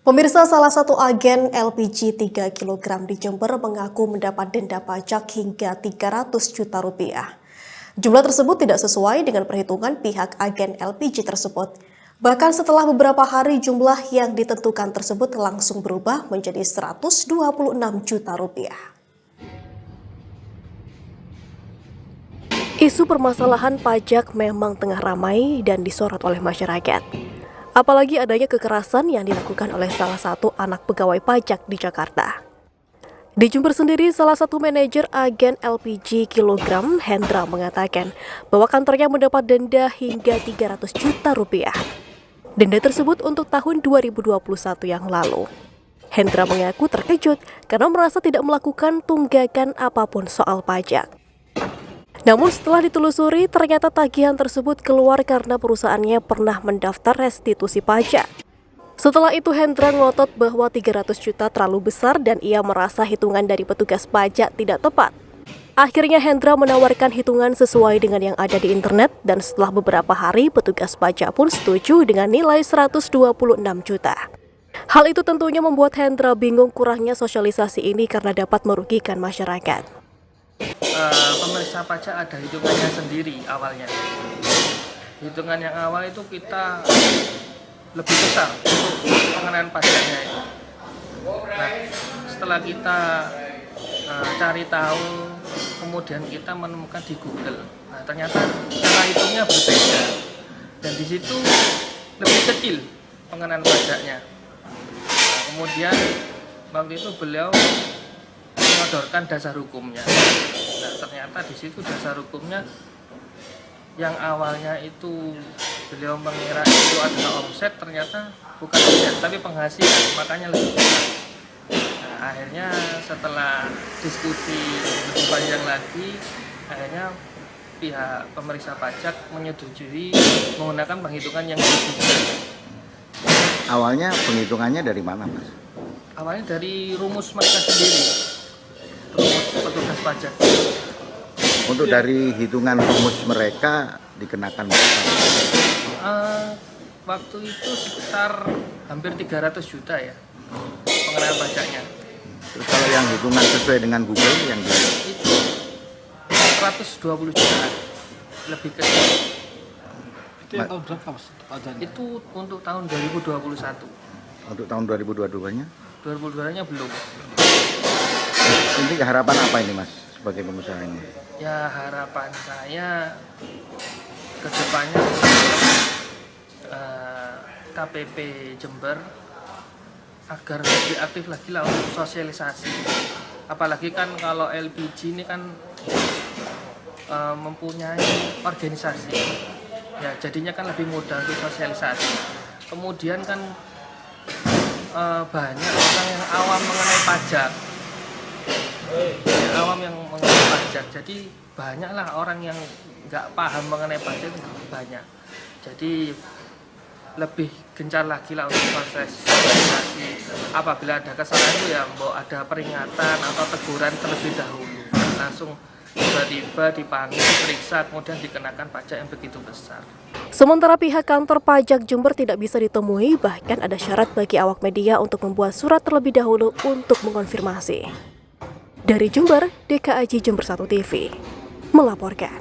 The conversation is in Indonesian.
Pemirsa, salah satu agen LPG 3 kg di Jember mengaku mendapat denda pajak hingga 300 juta rupiah. Jumlah tersebut tidak sesuai dengan perhitungan pihak agen LPG tersebut. Bahkan setelah beberapa hari jumlah yang ditentukan tersebut langsung berubah menjadi 126 juta rupiah. Isu permasalahan pajak memang tengah ramai dan disorot oleh masyarakat. Apalagi adanya kekerasan yang dilakukan oleh salah satu anak pegawai pajak di Jakarta. Di Jember sendiri, salah satu manajer agen LPG kilogram, Hendra, mengatakan bahwa kantornya mendapat denda hingga 300 juta rupiah. Denda tersebut untuk tahun 2021 yang lalu. Hendra mengaku terkejut karena merasa tidak melakukan tunggakan apapun soal pajak. Namun setelah ditelusuri, ternyata tagihan tersebut keluar karena perusahaannya pernah mendaftar restitusi pajak. Setelah itu Hendra ngotot bahwa 300 juta terlalu besar dan ia merasa hitungan dari petugas pajak tidak tepat. Akhirnya Hendra menawarkan hitungan sesuai dengan yang ada di internet dan setelah beberapa hari petugas pajak pun setuju dengan nilai 126 juta. Hal itu tentunya membuat Hendra bingung kurangnya sosialisasi ini karena dapat merugikan masyarakat. Pemeriksa pajak ada hitungannya sendiri awalnya. Hitungan yang awal itu kita lebih besar untuk pengenaan pajaknya itu. Nah, setelah kita cari tahu, kemudian kita menemukan di Google. Nah, ternyata cara hitungnya berbeda dan di situ lebih kecil pengenaan pajaknya. Nah, kemudian waktu itu beliau menyodorkan dasar hukumnya. Nah, ternyata di situ dasar hukumnya yang awalnya itu beliau mengira itu adalah omset, ternyata bukan omset tapi penghasilan, makanya lebih besar. Nah, akhirnya setelah diskusi lebih panjang lagi, akhirnya pihak pemeriksa pajak menyetujui menggunakan penghitungan yang berbeda. Awalnya penghitungannya dari mana, Mas? Awalnya dari rumus mereka sendiri, rumus petugas pajak. Untuk dari hitungan rumus mereka dikenakan berapa? Waktu itu sekitar hampir 300 juta ya pengenaan pajaknya. Terus kalau yang hitungan sesuai dengan Google yang Itu 120 juta, lebih kecil. Itu yang tahun berapa, Mas? Itu untuk tahun 2021. untuk tahun 2022-nya? 2022-nya belum. Ini harapan apa ini, Mas, sebagai pengusaha ini? Ya, harapan saya ke depannya KPP Jember agar lebih aktif lagi lah untuk sosialisasi. Apalagi kan kalau LPG ini kan mempunyai organisasi. Ya, jadinya kan lebih mudah untuk sosialisasi. Kemudian kan banyak orang yang awam mengenai pajak. Awam yang mengenai pajak, jadi banyaklah orang yang nggak paham mengenai pajak, banyak. Jadi lebih gencar lagi lah untuk sosialisasi. Apabila ada kesalahan itu ya mau ada peringatan atau teguran terlebih dahulu, langsung tiba-tiba dipanggil, diperiksa, kemudian dikenakan pajak yang begitu besar. Sementara pihak kantor pajak Jember tidak bisa ditemui, bahkan ada syarat bagi awak media untuk membuat surat terlebih dahulu untuk mengonfirmasi. Dari Jember, DKAJ Jember 1 TV melaporkan.